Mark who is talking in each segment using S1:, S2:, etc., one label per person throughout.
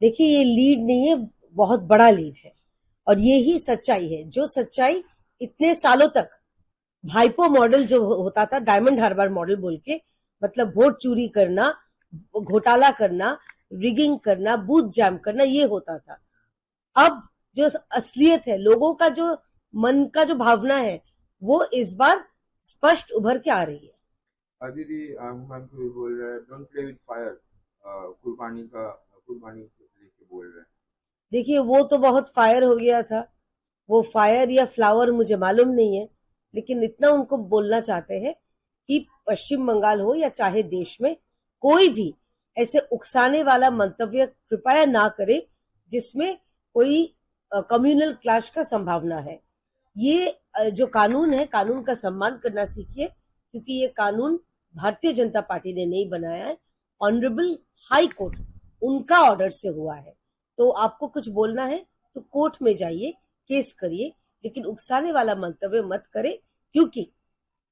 S1: देखिए, ये लीड नहीं है, बहुत बड़ा लीड है और ये ही सच्चाई है। जो सच्चाई इतने सालों तक भाइपो मॉडल जो होता था, डायमंड हार्बर मॉडल बोल के, मतलब वोट चोरी करना, घोटाला करना, रिगिंग करना, बूथ जैम करना, ये होता था। अब जो असलियत है, लोगों का जो मन का जो भावना है, वो इस बार स्पष्ट उभर के आ रही है।
S2: दीदी हुमायूं कबीर बोल रहे हैं डोंट प्ले विद फायर। कुर्बानी लेके बोल रहे हैं।
S1: देखिए, वो तो बहुत फायर हो गया था। वो फायर या फ्लावर मुझे मालूम नहीं है, लेकिन इतना उनको बोलना चाहते हैं कि पश्चिम बंगाल हो या चाहे देश में कोई भी ऐसे उकसाने वाला मंतव्य कृपया ना करे जिसमें कोई कम्युनल क्लैश का संभावना है। ये जो कानून है, कानून का सम्मान करना सीखिए, क्योंकि ये कानून भारतीय जनता पार्टी ने नहीं बनाया है। ऑनरेबल हाई कोर्ट, उनका ऑर्डर से हुआ है। तो आपको कुछ बोलना है तो कोर्ट में जाइए, केस करिए, लेकिन उकसाने वाला मंतव्य मत करें, क्योंकि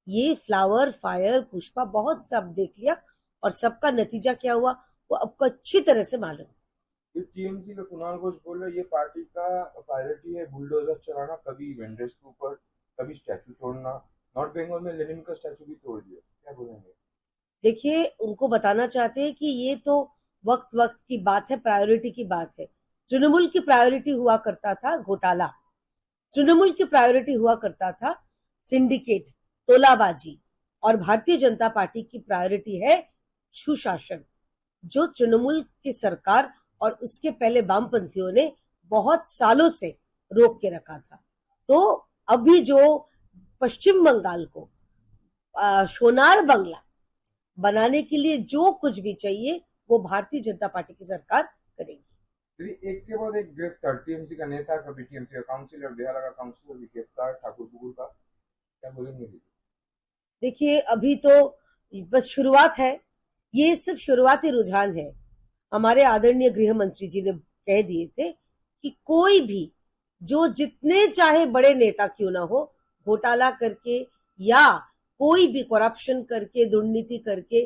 S1: ये फ्लावर फायर पुष्पा बहुत सब देख लिया और सबका नतीजा क्या हुआ वो आपको अच्छी तरह से मालूम।
S2: फिर टीएमसी का कुणाल घोष बोल रहे हैं ये पार्टी का प्रायोरिटी है बुलडोजर चलाना, कभी वेंडर्स के ऊपर, कभी स्टैचू तोड़ना। नॉर्थ बंगाल में लेनिन का स्टैचू भी तोड़ दिया, क्या बोलेंगे?
S1: देखिए, उनको बताना चाहते हैं कि ये तो वक्त वक्त की बात है, प्रायोरिटी की बात है। तृणमूल की प्रायोरिटी हुआ करता था घोटाला, तृणमूल की प्रायोरिटी हुआ करता था सिंडिकेट, तोलाबाजी, और भारतीय जनता पार्टी की प्रायोरिटी है सुशासन, जो तृणमूल की सरकार और उसके पहले वामपंथियों ने बहुत सालों से रोक के रखा था। तो अभी जो पश्चिम बंगाल को सोनार बंगला बनाने के लिए जो कुछ भी चाहिए वो भारतीय जनता पार्टी की सरकार करेगी।
S2: दीदी एक के बाद एक गिरफ्तार, टीएमसी का नेता, कभी टीएमसी का काउंसिलर, बेहाला का काउंसिलर भी गिरफ्तार, ठाकुर पुकुर का, क्या बोलेंगे दीदी?
S1: देखिए, अभी तो बस शुरुआत है, ये सिर्फ शुरुआती रुझान है। हमारे आदरणीय गृह मंत्री जी ने कह दिए थे कि कोई भी जो जितने चाहे बड़े नेता क्यों ना हो, घोटाला करके या कोई भी करप्शन करके, दुर्नीति करके,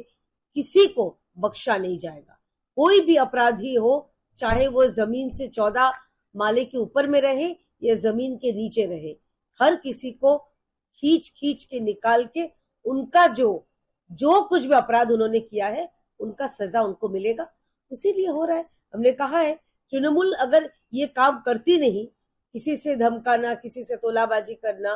S1: किसी को बख्शा नहीं जाएगा। कोई भी अपराधी हो, चाहे वो जमीन से 14 माले के ऊपर में रहे या जमीन के नीचे रहे, हर किसी को खींच खींच के निकाल के उनका जो जो कुछ भी अपराध उन्होंने किया है उनका सजा उनको मिलेगा। इसीलिए हो रहा है। हमने कहा है, तृणमूल अगर ये काम करती नहीं, किसी से धमकाना, किसी से तोलाबाजी करना,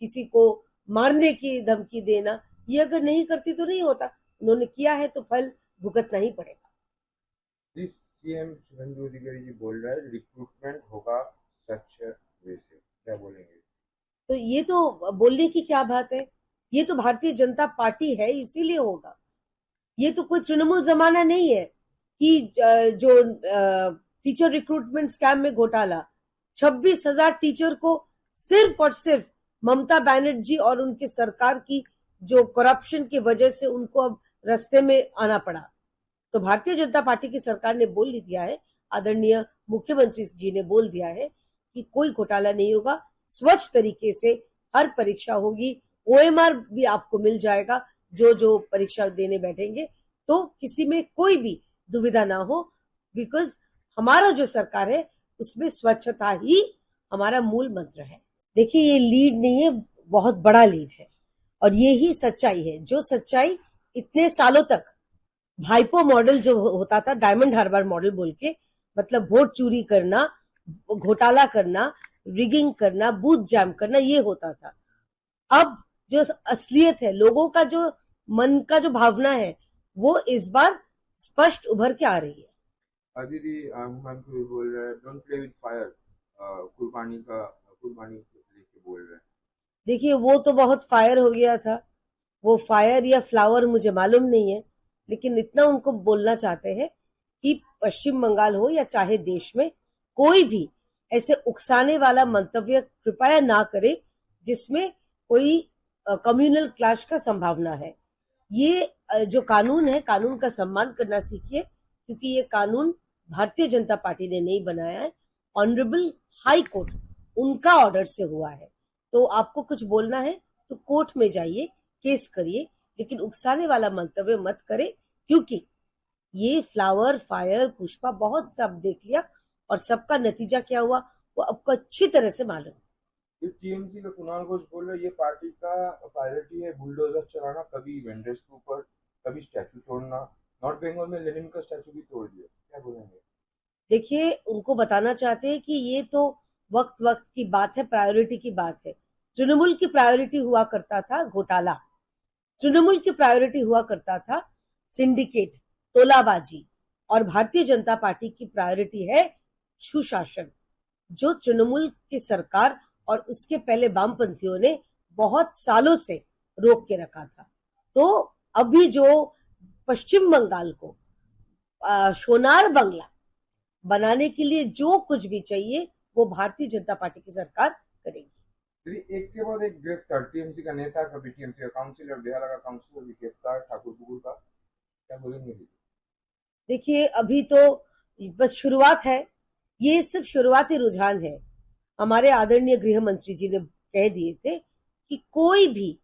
S1: किसी को मारने की धमकी देना, ये अगर नहीं करती तो नहीं होता। उन्होंने किया है तो फल भुगतना ही पड़ेगा।
S2: जिस सीएम शुभेंदु अधिकारी जी बोल रहे हैं रिक्रूटमेंट होगा स्वच्छ वे से, क्या बोलेंगे?
S1: तो ये तो बोलने की क्या बात है, ये तो भारतीय जनता पार्टी है, इसीलिए होगा। ये तो कोई तृणमूल जमाना नहीं है कि जो टीचर रिक्रूटमेंट स्कैम में घोटाला, 26,000 टीचर को सिर्फ और सिर्फ ममता बनर्जी और उनकी सरकार की जो करप्शन की वजह से उनको अब रास्ते में आना पड़ा। तो भारतीय जनता पार्टी की सरकार ने बोल दिया है, आदरणीय मुख्यमंत्री जी ने बोल दिया है कि कोई घोटाला नहीं होगा, स्वच्छ तरीके से हर परीक्षा होगी, ओएमआर भी आपको मिल जाएगा जो जो परीक्षा देने बैठेंगे, तो किसी में कोई भी दुविधा ना हो। बिकॉज हमारा जो सरकार है उसमें स्वच्छता ही हमारा मूल मंत्र है। देखिए, ये लीड नहीं है, बहुत बड़ा लीड है और ये ही सच्चाई है। जो सच्चाई इतने सालों तक भाइपो मॉडल जो होता था, डायमंड हार्बर मॉडल बोल के, मतलब वोट चोरी करना, घोटाला करना, रिगिंग करना, बूथ जैम करना, ये होता था। अब जो असलियत है, लोगों का जो मन का जो भावना है, वो इस बार स्पष्ट उभर के आ रही है।
S2: दीदी हुमायूं कबीर बोल रहे हैं डोंट प्ले विद फायर। कुर्बानी लेके बोल रहे हैं।
S1: देखिए, वो तो बहुत फायर हो गया था। वो फायर या फ्लावर मुझे मालूम नहीं है, लेकिन इतना उनको बोलना चाहते हैं कि पश्चिम बंगाल हो या चाहे देश में कोई भी ऐसे उकसाने वाला मंतव्य कृपया ना करे जिसमें कोई कम्युनल क्लैश का संभावना है। ये जो कानून है, कानून का सम्मान करना सीखिए, क्योंकि ये कानून भारतीय जनता पार्टी ने नहीं बनाया है। ऑनरेबल हाई कोर्ट, उनका ऑर्डर से हुआ है। तो आपको कुछ बोलना है तो कोर्ट में जाइए, केस करिए, लेकिन उकसाने वाला मंतव्य मत करें, क्योंकि ये फ्लावर फायर पुष्पा बहुत सब देख लिया और सबका नतीजा क्या हुआ वो आपको अच्छी तरह से मालूम है।
S2: ये टीएमसी का कुणाल घोष बोल रहे हैं, ये पार्टी का प्रायोरिटी है बुलडोजर चलाना, कभी वेंडर्स के ऊपर, कभी स्टैचू तोड़ना। नॉर्थ बंगाल में लेनिन का स्टैचू भी तोड़ दिया, क्या बोलेंगे?
S1: देखिए उनको बताना चाहते हैं कि ये तो वक्त वक्त की बात है, प्रायोरिटी की बात है। तृणमूल की प्रायोरिटी हुआ करता था घोटाला, तृणमूल की प्रायोरिटी हुआ करता था सिंडिकेट, तोलाबाजी, और भारतीय जनता पार्टी की प्रायोरिटी है सुशासन, जो तृणमूल की सरकार और उसके पहले वामपंथियों ने बहुत सालों से रोक के रखा था। तो अभी जो पश्चिम बंगाल को सोनार बंगला बनाने के लिए जो कुछ भी चाहिए वो भारतीय जनता पार्टी की सरकार करेगी।
S2: दीदी, एक के बाद एक गिरफ्तार, टीएमसी का नेता, कभी टीएमसी का काउंसिलर, बेहाला का काउंसिलर भी गिरफ्तार, ठाकुर बुकुर का, क्या बोलेंगे दीदी?
S1: देखिए अभी तो बस शुरुआत है, ये सिर्फ शुरुआती रुझान है। हमारे आदरणीय गृह मंत्री जी ने कह दिए थे कि कोई भी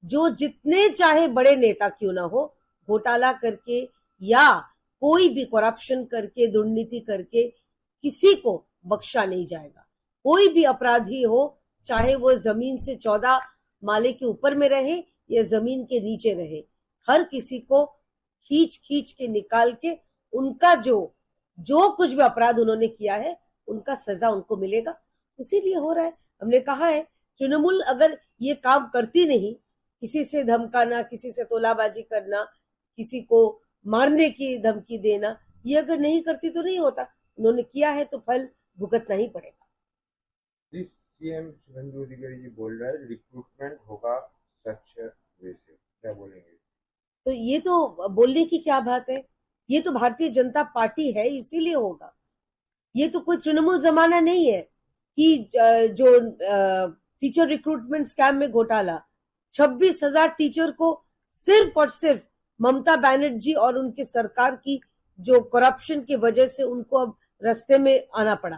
S1: जो जितने चाहे बड़े नेता क्यों ना हो, घोटाला करके या कोई भी करप्शन करके दुर्नीति करके किसी को बख्शा नहीं जाएगा। कोई भी अपराधी हो, चाहे वो जमीन से 14 माले के ऊपर में रहे या जमीन के नीचे रहे, हर किसी को खींच खींच के निकाल के उनका जो कुछ भी अपराध उन्होंने किया है उनका सजा उनको मिलेगा। इसीलिए हो रहा है। हमने कहा है तृणमूल अगर ये काम करती नहीं, किसी से धमकाना, किसी से तोलाबाजी करना, किसी को मारने की धमकी देना, ये अगर नहीं करती तो नहीं होता। उन्होंने किया है तो फल भुगतना ही पड़ेगा।
S2: जी, सीएम शुभेंदु अधिकारी जी बोल रहे हैं रिक्रूटमेंट होगा स्वच्छ वे से, क्या बोलेंगे?
S1: तो ये तो बोलने की क्या बात है, ये तो भारतीय जनता पार्टी है इसीलिए होगा। ये तो कोई तृणमूल जमाना नहीं है कि जो टीचर रिक्रूटमेंट स्कैम में घोटाला, 26,000 टीचर को सिर्फ और सिर्फ ममता बनर्जी और उनके सरकार की जो करप्शन की वजह से उनको अब रास्ते में आना पड़ा।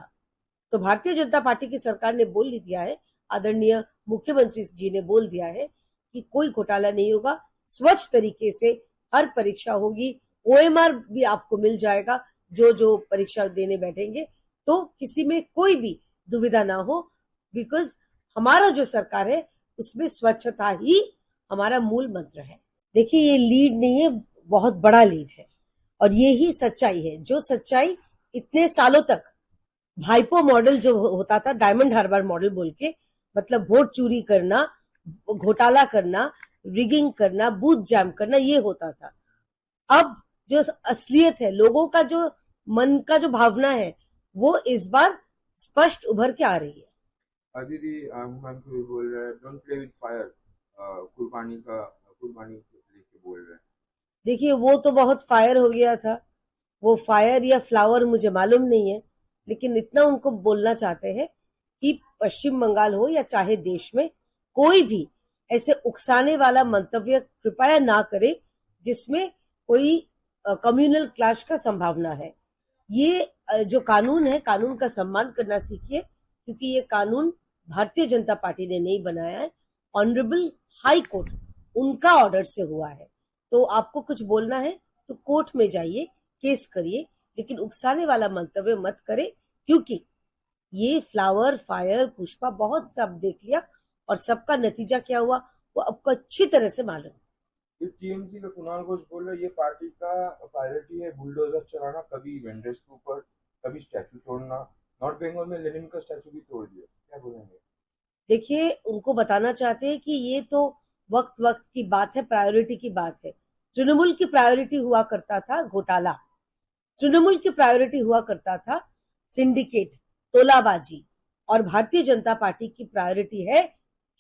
S1: तो भारतीय जनता पार्टी की सरकार ने बोल दिया है, आदरणीय मुख्यमंत्री जी ने बोल दिया है कि कोई घोटाला नहीं होगा, स्वच्छ तरीके से हर परीक्षा होगी, ओएमआर भी आपको मिल जाएगा जो जो परीक्षा देने बैठेंगे, तो किसी में कोई भी दुविधा ना हो। बिकॉज हमारा जो सरकार है उसमें स्वच्छता ही हमारा मूल मंत्र है। देखिए ये लीड नहीं है, बहुत बड़ा लीड है और ये ही सच्चाई है, जो सच्चाई इतने सालों तक भाइपो मॉडल जो होता था, डायमंड हार्बर मॉडल बोल के, मतलब वोट चोरी करना, घोटाला करना, रिगिंग करना, बूथ जैम करना, ये होता था। अब जो असलियत है, लोगों का जो मन का जो भावना है, वो इस बार स्पष्ट उभर के आ रही है।
S2: दीदी, हुमायूं कबीर बोल रहे हैं डोंट प्ले विद फायर, कुर्बानी लेके बोल रहे हैं।
S1: देखिए वो तो बहुत फायर हो गया था, वो फायर या फ्लावर मुझे मालूम नहीं है, लेकिन इतना उनको बोलना चाहते हैं कि पश्चिम बंगाल हो या चाहे देश में कोई भी ऐसे उकसाने वाला मंतव्य कृपया ना करे जिसमें कोई कम्युनल क्लैश का संभावना है। ये जो कानून है, कानून का सम्मान करना सीखिए, क्योंकि ये कानून भारतीय जनता पार्टी ने नहीं बनाया है, ऑनरेबल हाई कोर्ट उनका ऑर्डर से हुआ है। तो आपको कुछ बोलना है तो कोर्ट में जाइए, केस करिए, लेकिन उकसाने वाला मंतव्य मत करें, क्योंकि ये फ्लावर फायर पुष्पा बहुत सब देख लिया और सबका नतीजा क्या हुआ वो आपको अच्छी तरह से मालूम है।
S2: ये टीएमसी का कुणाल घोष बोल रहे हैं, ये पार्टी का प्रायोरिटी है बुलडोजर चलाना, कभी वेंडर्स के ऊपर, कभी स्टैचू तोड़ना। नॉर्थ बंगाल में लेनिन का स्टैचू भी तोड़ दिया, क्या बोलेंगे?
S1: देखिए उनको बताना चाहते हैं कि ये तो वक्त वक्त की बात है, प्रायोरिटी की बात है। तृणमूल की प्रायोरिटी हुआ करता था घोटाला, तृणमूल की प्रायोरिटी हुआ करता था सिंडिकेट, तोलाबाजी, और भारतीय जनता पार्टी की प्रायोरिटी है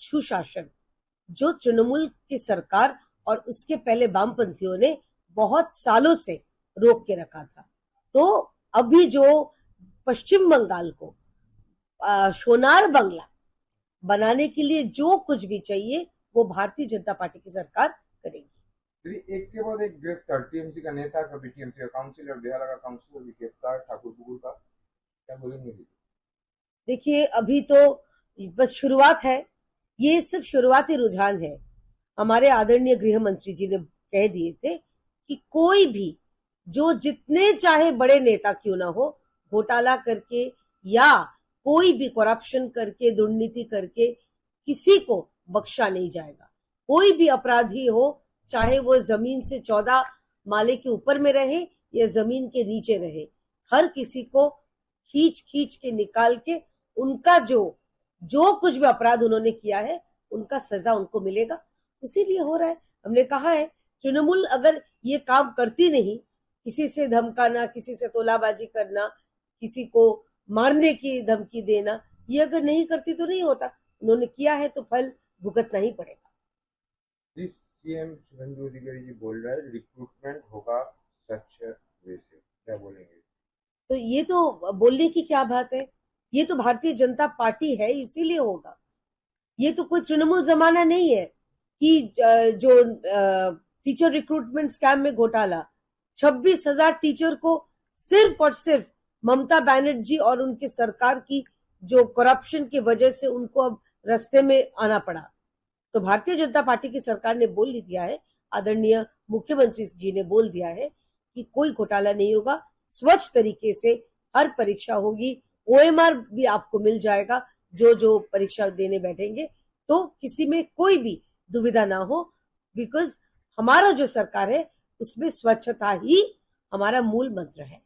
S1: सुशासन, जो तृणमूल की सरकार और उसके पहले वामपंथियों ने बहुत सालों से रोक के रखा था। तो अभी जो पश्चिम बंगाल को सोनार बंगला बनाने के लिए जो कुछ भी चाहिए वो भारतीय जनता पार्टी की सरकार करेगी।
S2: दीदी, एक के बाद एक गिरफ्तार, टीएमसी का नेता, कभी टीएमसी का काउंसिलर, बेहाला का काउंसिलर भी गिरफ्तार, ठाकुर बुकुर का, क्या बोलेंगे दीदी?
S1: देखिए अभी तो बस शुरुआत है, ये सिर्फ शुरुआती रुझान है। हमारे आदरणीय गृह मंत्री जी ने कह दिए थे कि कोई भी जो जितने चाहे बड़े नेता क्यों ना हो, घोटाला करके या कोई भी करप्शन करके, दुर्नीति करके किसी को बख्शा नहीं जाएगा। कोई भी अपराधी हो, चाहे वो जमीन से 14 माले के ऊपर में रहे या जमीन के नीचे रहे, हर किसी को खींच खींच के निकाल के उनका जो कुछ भी अपराध उन्होंने किया है उनका सजा उनको मिलेगा। इसीलिए हो रहा है। हमने कहा है तृणमूल अगर ये काम करती नहीं, किसी से धमकाना, किसी से तोलाबाजी करना, किसी को मारने की धमकी देना, ये अगर नहीं करती तो नहीं होता। उन्होंने किया है तो फल भुगतना ही पड़ेगा।
S2: जिस सीएम शुभेंदु अधिकारी जी बोल रहा है रिक्रूटमेंट होगा सच वे से, क्या बोलेंगे?
S1: तो ये तो बोलने की क्या बात है? ये तो भारतीय जनता पार्टी है, इसीलिए होगा। ये तो कोई तृणमूल जमाना नहीं है कि जो टीचर रिक्रूटमेंट स्कैम में घोटाला, 26,000 टीचर को सिर्फ और सिर्फ ममता बनर्जी और उनकी सरकार की जो करप्शन की वजह से उनको अब रास्ते में आना पड़ा। तो भारतीय जनता पार्टी की सरकार ने बोल दिया है, आदरणीय मुख्यमंत्री जी ने बोल दिया है कि कोई घोटाला नहीं होगा, स्वच्छ तरीके से हर परीक्षा होगी, ओएमआर भी आपको मिल जाएगा जो परीक्षा देने बैठेंगे, तो किसी में कोई भी दुविधा ना हो। बिकॉज हमारा जो सरकार है उसमें स्वच्छता ही हमारा मूल मंत्र है।